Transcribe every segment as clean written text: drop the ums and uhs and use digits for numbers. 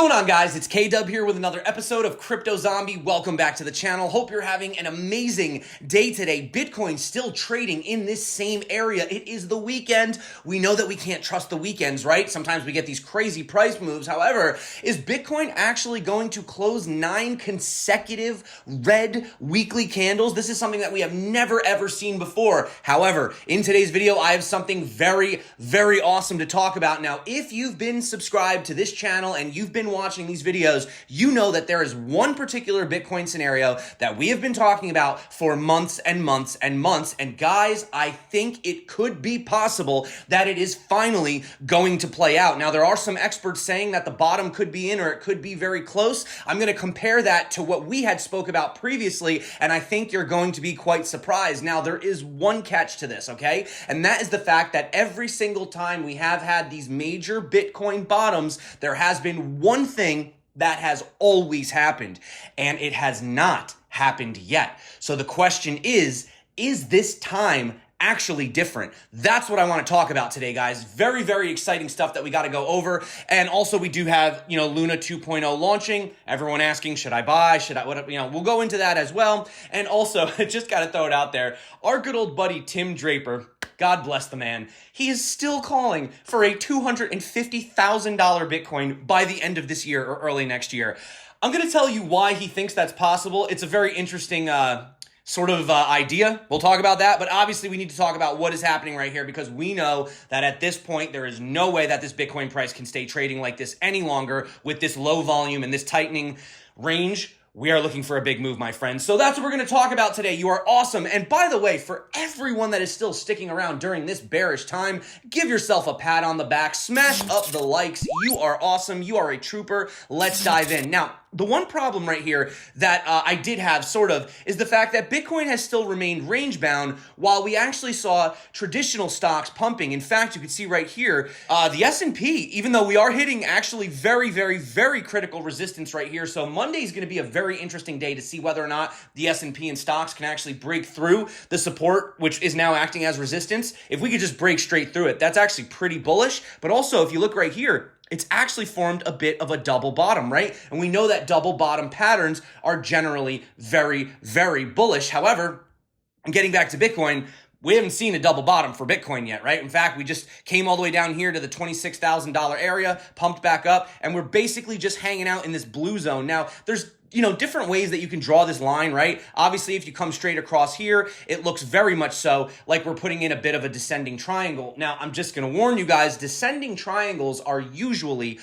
What's going on, guys? It's K-Dub here with another episode of Crypto Zombie. Welcome back to the channel. Hope you're having an amazing day today. Bitcoin's still trading in this same area. It is the weekend. We know that we can't trust the weekends, right? Sometimes we get these crazy price moves. However, is Bitcoin actually going to close 9 consecutive red weekly candles? This is something that we have never ever seen before. However, in today's video, I have something very, very awesome to talk about. Now, if you've been subscribed to this channel and you've been watching these videos, you know that there is one particular Bitcoin scenario that we have been talking about for months and months and months. And guys, I think it could be possible that it is finally going to play out. Now, there are some experts saying that the bottom could be in or it could be very close. I'm going to compare that to what we had spoke about previously, and I think you're going to be quite surprised. Now, there is one catch to this, okay? And that is the fact that every single time we have had these major Bitcoin bottoms, there has been one thing that has always happened, and it has not happened yet. So the question is this time actually different? That's what I want to talk about today, guys. Very, very exciting stuff that we got to go over. And also we do have, Luna 2.0 launching. Everyone asking, should I buy? Should I, we'll go into that as well. And also, just got to throw it out there. Our good old buddy, Tim Draper, God bless the man. He is still calling for a $250,000 Bitcoin by the end of this year or early next year. I'm going to tell you why he thinks that's possible. It's a very interesting idea. We'll talk about that, but obviously we need to talk about what is happening right here because we know that at this point there is no way that this Bitcoin price can stay trading like this any longer with this low volume and this tightening range. We are looking for a big move, my friends. So that's what we're going to talk about today. You are awesome. And by the way, for everyone that is still sticking around during this bearish time, give yourself a pat on the back. Smash up the likes. You are awesome. You are a trooper. Let's dive in. Now, the one problem right here that I did have is the fact that Bitcoin has still remained range bound while we actually saw traditional stocks pumping. In fact, you can see right here, the S&P, even though we are hitting actually very, very, very critical resistance right here. So Monday is going to be a very interesting day to see whether or not the S&P and stocks can actually break through the support, which is now acting as resistance. If we could just break straight through it, that's actually pretty bullish. But also, if you look right here, it's actually formed a bit of a double bottom, right? And we know that double bottom patterns are generally very, very bullish. However, getting back to Bitcoin, we haven't seen a double bottom for Bitcoin yet, right? In fact, we just came all the way down here to the $26,000 area, pumped back up, and we're basically just hanging out in this blue zone. Now, there's different ways that you can draw this line, right? Obviously, if you come straight across here, it looks very much so like we're putting in a bit of a descending triangle. Now, I'm just going to warn you guys, descending triangles are usually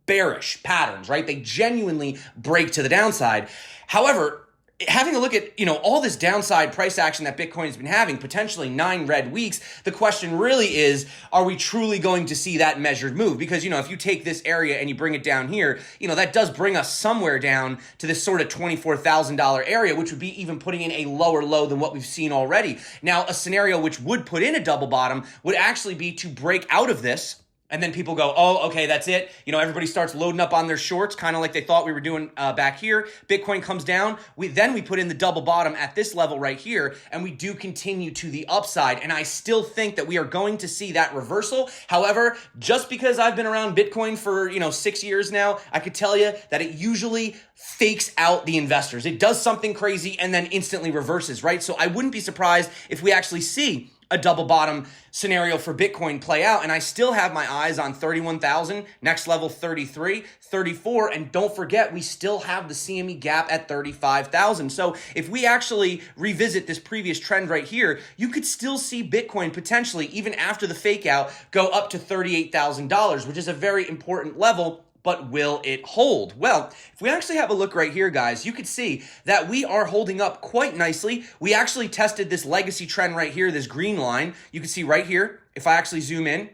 bearish patterns, right? They genuinely break to the downside. However, having a look at, all this downside price action that Bitcoin has been having, potentially 9 red weeks, the question really is, are we truly going to see that measured move? Because, if you take this area and you bring it down here, that does bring us somewhere down to this sort of $24,000 area, which would be even putting in a lower low than what we've seen already. Now, a scenario which would put in a double bottom would actually be to break out of this. And then people go, oh, okay, that's it. Everybody starts loading up on their shorts, kind of like they thought we were doing back here. Bitcoin comes down. Then we put in the double bottom at this level right here, and we do continue to the upside. And I still think that we are going to see that reversal. However, just because I've been around Bitcoin for, 6 years now, I could tell you that it usually fakes out the investors. It does something crazy and then instantly reverses, right? So I wouldn't be surprised if we actually see a double bottom scenario for Bitcoin play out. And I still have my eyes on 31,000, next level 33, 34. And don't forget, we still have the CME gap at 35,000. So if we actually revisit this previous trend right here, you could still see Bitcoin potentially, even after the fake out, go up to $38,000, which is a very important level. But will it hold? Well, if we actually have a look right here, guys, you could see that we are holding up quite nicely. We actually tested this legacy trend right here, this green line. You can see right here, if I actually zoom in,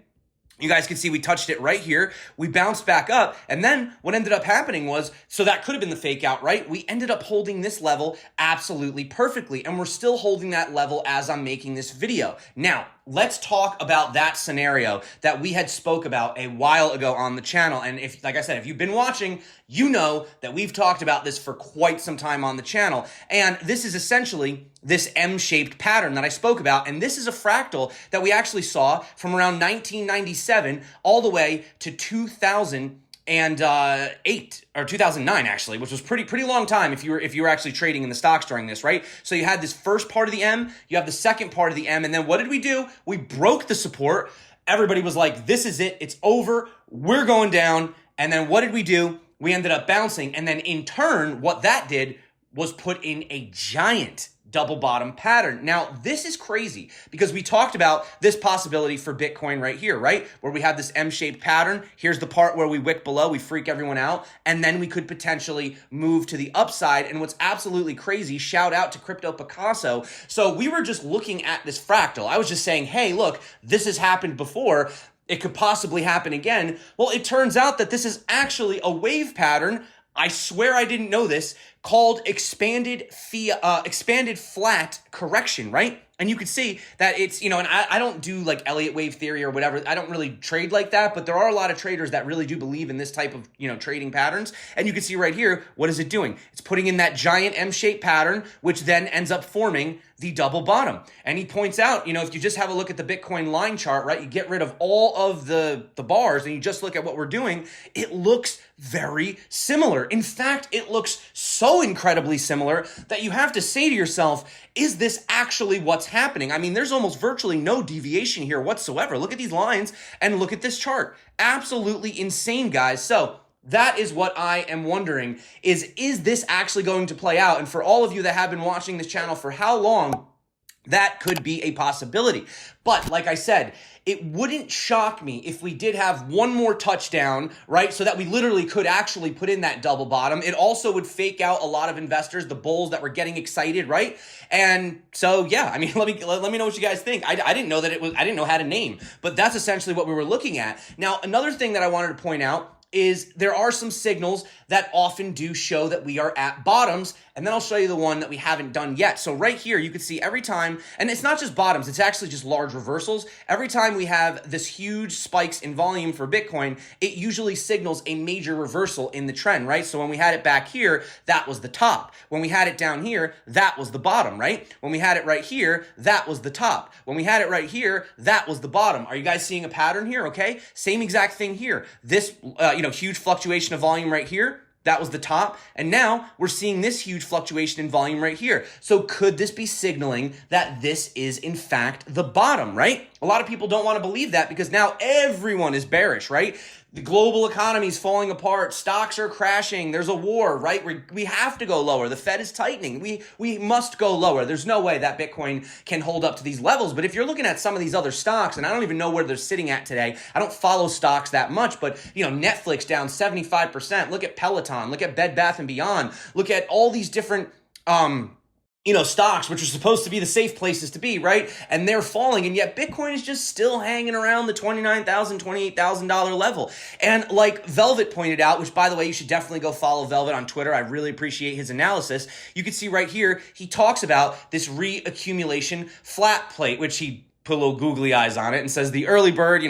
you guys can see we touched it right here. We bounced back up. And then what ended up happening was, so that could have been the fake out, right? We ended up holding this level absolutely perfectly. And we're still holding that level as I'm making this video. Now, let's talk about that scenario that we had spoke about a while ago on the channel. And if, like I said, if you've been watching, you know that we've talked about this for quite some time on the channel. And this is essentially this M-shaped pattern that I spoke about. And this is a fractal that we actually saw from around 1997 all the way to 2000 2008 or 2009 actually, which was pretty long time if you were actually trading in the stocks during this, right? So you had this first part of the M, you have the second part of the M, and then what did we do? We broke the support. Everybody was like, this is it, it's over, we're going down. And then what did we do? We ended up bouncing, and then in turn, what that did was put in a giant double bottom pattern. Now, this is crazy because we talked about this possibility for Bitcoin right here, right? Where we have this M-shaped pattern. Here's the part where we wick below, we freak everyone out, and then we could potentially move to the upside. And what's absolutely crazy, shout out to Crypto Picasso. So we were just looking at this fractal. I was just saying, hey, look, this has happened before. It could possibly happen again. Well, it turns out that this is actually a wave pattern. I swear I didn't know this, called expanded flat correction, right? And you can see that it's, and I don't do like Elliott wave theory or whatever. I don't really trade like that, but there are a lot of traders that really do believe in this type of, trading patterns. And you can see right here, what is it doing? It's putting in that giant M-shaped pattern, which then ends up forming the double bottom. And he points out, if you just have a look at the Bitcoin line chart, right, you get rid of all of the bars and you just look at what we're doing, it looks very similar. In fact, it looks so incredibly similar that you have to say to yourself, is this actually what's happening? I mean, there's almost virtually no deviation here whatsoever. Look at these lines and look at this chart. Absolutely insane, guys. So that is what I am wondering is this actually going to play out? And for all of you that have been watching this channel for how long, that could be a possibility. But like I said, it wouldn't shock me if we did have one more touchdown, right? So that we literally could actually put in that double bottom. It also would fake out a lot of investors, the bulls that were getting excited, right? And so, yeah, I mean, let me know what you guys think. I didn't know that I didn't know how to name, but that's essentially what we were looking at. Now, another thing that I wanted to point out is there are some signals that often do show that we are at bottoms, and then I'll show you the one that we haven't done yet. So right here, you can see every time, and it's not just bottoms, it's actually just large reversals. Every time we have this huge spikes in volume for Bitcoin, it usually signals a major reversal in the trend, right? So when we had it back here, that was the top. When we had it down here, that was the bottom, right? When we had it right here, that was the top. When we had it right here, that was the bottom. Are you guys seeing a pattern here, okay? Same exact thing here. This, huge fluctuation of volume right here, that was the top. And now we're seeing this huge fluctuation in volume right here. So could this be signaling that this is in fact the bottom, right? A lot of people don't want to believe that because now everyone is bearish, right? The global economy is falling apart. Stocks are crashing. There's a war, right? We have to go lower. The Fed is tightening. We must go lower. There's no way that Bitcoin can hold up to these levels. But if you're looking at some of these other stocks, and I don't even know where they're sitting at today. I don't follow stocks that much, but Netflix down 75%. Look at Peloton. Look at Bed Bath & Beyond. Look at all these different stocks, which are supposed to be the safe places to be, right? And they're falling, and yet Bitcoin is just still hanging around the $29,000, $28,000 level. And like Velvet pointed out, which by the way, you should definitely go follow Velvet on Twitter. I really appreciate his analysis. You can see right here, he talks about this reaccumulation flat plate, which he put a little googly eyes on it and says the early bird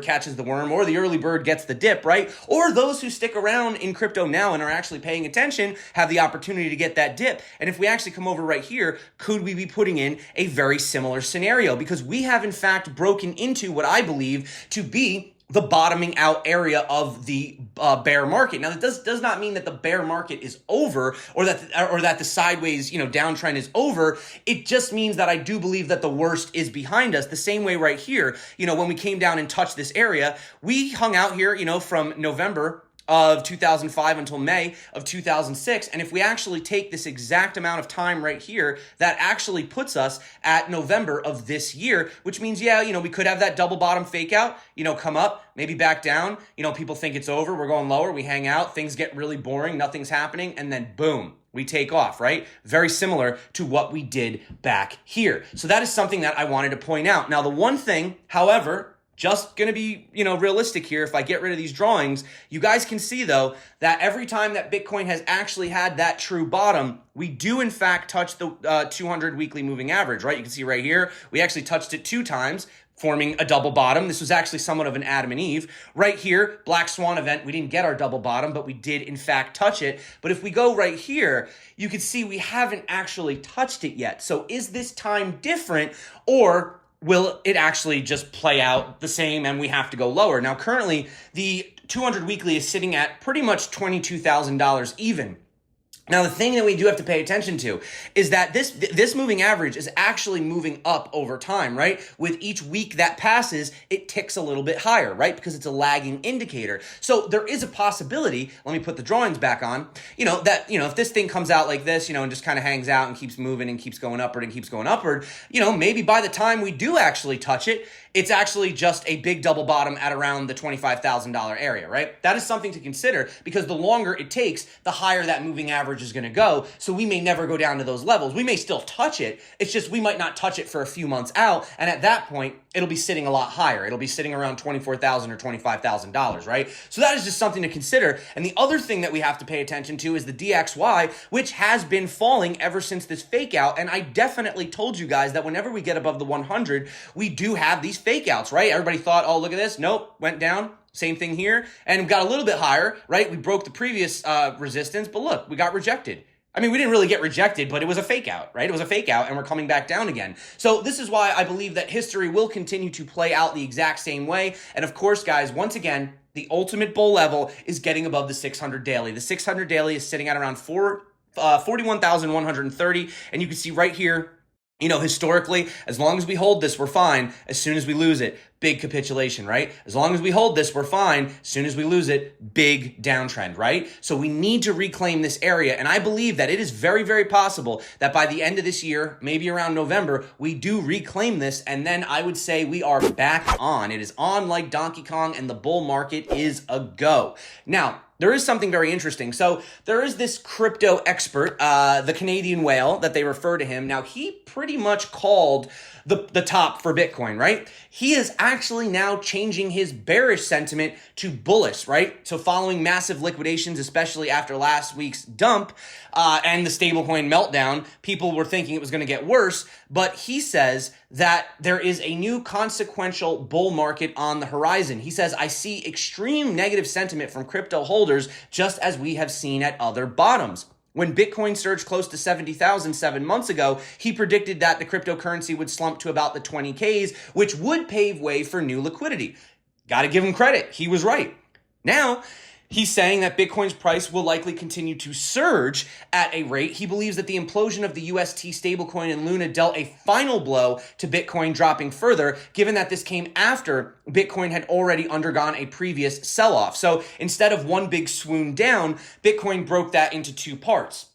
catches the worm, or the early bird gets the dip, right? Or those who stick around in crypto now and are actually paying attention have the opportunity to get that dip. And if we actually come over right here, could we be putting in a very similar scenario? Because we have in fact broken into what I believe to be the bottoming out area of the bear market. Now, that does not mean that the bear market is over or that the sideways, downtrend is over. It just means that I do believe that the worst is behind us. The same way right here, when we came down and touched this area, we hung out here, from November of 2005 until May of 2006. And if we actually take this exact amount of time right here, that actually puts us at November of this year, which means, we could have that double bottom fake out, come up, maybe back down. People think it's over. We're going lower. We hang out. Things get really boring. Nothing's happening. And then boom, we take off, right? Very similar to what we did back here. So that is something that I wanted to point out. Now, the one thing, however, just going to be, realistic here. If I get rid of these drawings, you guys can see though, that every time that Bitcoin has actually had that true bottom, we do in fact touch the 200 weekly moving average, right? You can see right here, we actually touched it 2 times, forming a double bottom. This was actually somewhat of an Adam and Eve. Right here, Black Swan event, we didn't get our double bottom, but we did in fact touch it. But if we go right here, you can see we haven't actually touched it yet. So is this time different, or will it actually just play out the same and we have to go lower? Now, currently, the 200 weekly is sitting at pretty much $22,000 even. Now, the thing that we do have to pay attention to is that this moving average is actually moving up over time, right? With each week that passes, it ticks a little bit higher, right? Because it's a lagging indicator. So there is a possibility, let me put the drawings back on, that, if this thing comes out like this, and just kind of hangs out and keeps moving and keeps going upward and keeps going upward, maybe by the time we do actually touch it, it's actually just a big double bottom at around the $25,000 area, right? That is something to consider because the longer it takes, the higher that moving average is going to go. So we may never go down to those levels. We may still touch it. It's just we might not touch it for a few months out. And at that point, it'll be sitting a lot higher. It'll be sitting around $24,000 or $25,000, right? So that is just something to consider. And the other thing that we have to pay attention to is the DXY, which has been falling ever since this fake out. And I definitely told you guys that whenever we get above the 100, we do have these fake outs, right? Everybody thought, oh, look at this. Nope, went down. Same thing here. And got a little bit higher, right? We broke the previous resistance, but look, we got rejected. I mean, we didn't really get rejected, but it was a fake out, right? It was a fake out, and we're coming back down again. So this is why I believe that history will continue to play out the exact same way. And of course, guys, once again, the ultimate bull level is getting above the 600 daily. The 600 daily is sitting at around 41,130. And you can see right here, historically, as long as we hold this, we're fine. As soon as we lose it, big capitulation, right? As long as we hold this, we're fine. As soon as we lose it, big downtrend, right? So we need to reclaim this area. And I believe that it is very, very possible that by the end of this year, maybe around November, we do reclaim this. And then I would say we are back on. It is on like Donkey Kong and the bull market is a go. Now, there is something very interesting. So there is this crypto expert, the Canadian whale that they refer to him. Now, he pretty much called the top for Bitcoin, right? He is actually now changing his bearish sentiment to bullish, right? So following massive liquidations, especially after last week's dump and the stablecoin meltdown, people were thinking it was going to get worse. But he says that there is a new consequential bull market on the horizon. He says, I see extreme negative sentiment from crypto holders, just as we have seen at other bottoms. When Bitcoin surged close to 70,000 7 months ago, he predicted that the cryptocurrency would slump to about the 20Ks, which would pave way for new liquidity. Got to give him credit. He was right. Now, he's saying that Bitcoin's price will likely continue to surge at a rate. He believes that the implosion of the UST stablecoin and Luna dealt a final blow to Bitcoin dropping further, given that this came after Bitcoin had already undergone a previous sell-off. So instead of one big swoon down, Bitcoin broke that into two parts,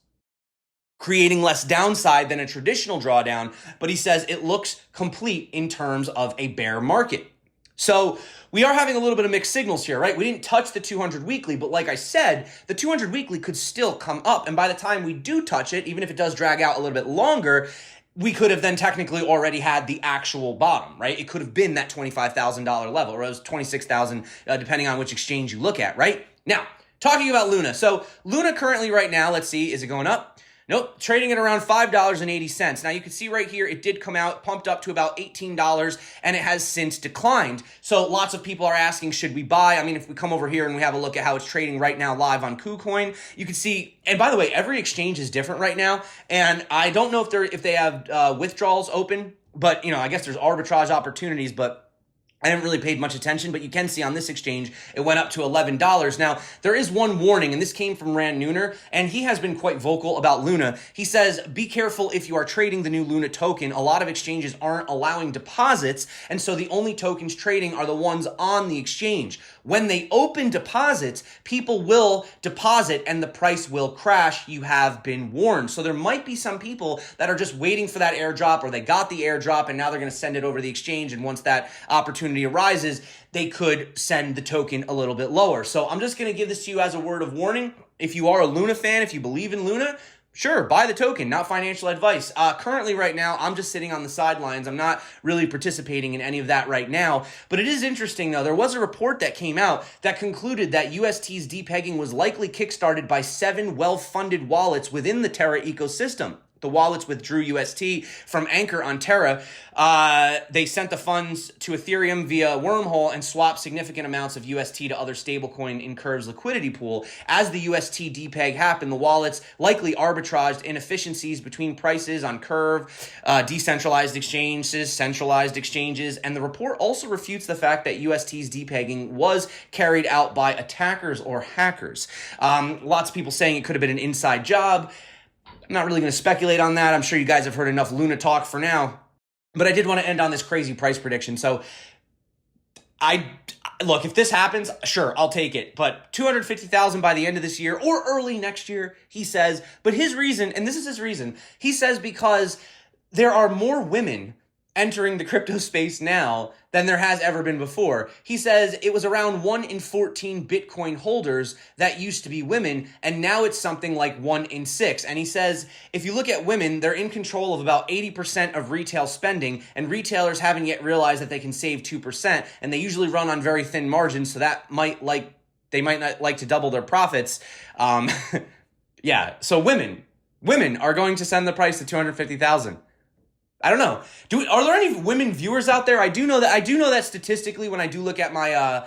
creating less downside than a traditional drawdown. But he says it looks complete in terms of a bear market. So we are having a little bit of mixed signals here, right? We didn't touch the 200 weekly, but like I said, the 200 weekly could still come up. And by the time we do touch it, even if it does drag out a little bit longer, we could have then technically already had the actual bottom, right? It could have been that $25,000 level, or it was 26,000, depending on which exchange you look at, right? Now, talking about Luna. So Luna currently right now, let's see, is it going up? Nope, trading at around $5.80. Now you can see right here, it did come out, pumped up to about $18, and it has since declined. So lots of people are asking, should we buy? I mean, if we come over here and we have a look at how it's trading right now live on KuCoin, you can see, and by the way, every exchange is different right now. And I don't know if they have withdrawals open, but I guess there's arbitrage opportunities, but I haven't really paid much attention, but you can see on this exchange, it went up to $11. Now, there is one warning, and this came from Rand Neuner, and he has been quite vocal about Luna. He says, be careful if you are trading the new Luna token. A lot of exchanges aren't allowing deposits, and so the only tokens trading are the ones on the exchange. When they open deposits, people will deposit and the price will crash. You have been warned. So there might be some people that are just waiting for that airdrop, or they got the airdrop and now they're going to send it over the exchange. And once that opportunity arises, they could send the token a little bit lower. So I'm just going to give this to you as a word of warning. If you are a Luna fan, if you believe in Luna, sure, buy the token, not financial advice. Currently right now, I'm just sitting on the sidelines. I'm not really participating in any of that right now. But it is interesting, though. There was a report that came out that concluded that UST's depegging was likely kickstarted by 7 well-funded wallets within the Terra ecosystem. the wallets withdrew UST from Anchor on Terra. They sent the funds to Ethereum via wormhole and swapped significant amounts of UST to other stablecoin in Curve's liquidity pool. As the UST depeg happened, the wallets likely arbitraged inefficiencies between prices on Curve, decentralized exchanges, centralized exchanges, and the report also refutes the fact that UST's depegging was carried out by attackers or hackers. Lots of people saying it could have been an inside job. I'm not really going to speculate on that. I'm sure you guys have heard enough Luna talk for now. But I did want to end on this crazy price prediction. So, look, if this happens, sure, I'll take it. But 250,000 by the end of this year or early next year, he says. But his reason, and this is his reason, he says because there are more women entering the crypto space now than there has ever been before. He says it was around 1 in 14 Bitcoin holders that used to be women, and now it's something like 1 in 6. And he says if you look at women, they're in control of about 80% of retail spending, and retailers haven't yet realized that they can save 2%, and they usually run on very thin margins, so that they might not like to double their profits. Yeah, so women are going to send the price to 250,000. I don't know. Are there any women viewers out there? I do know that statistically, when I do look at my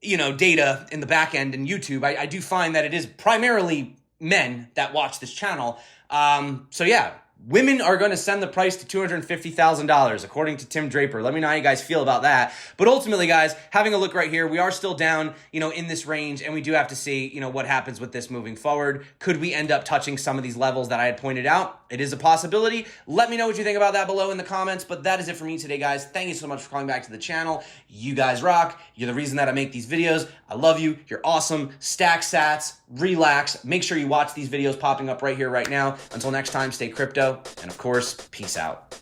data in the back end in YouTube, I do find that it is primarily men that watch this channel. So yeah, women are going to send the price to $250,000, according to Tim Draper. Let me know how you guys feel about that. But ultimately, guys, having a look right here, we are still down, in this range, and we do have to see, what happens with this moving forward. Could we end up touching some of these levels that I had pointed out? It is a possibility. Let me know what you think about that below in the comments. But that is it for me today, guys. Thank you so much for coming back to the channel. You guys rock. You're the reason that I make these videos. I love you. You're awesome. Stack sats. Relax. Make sure you watch these videos popping up right here, right now. Until next time, stay crypto. And of course, peace out.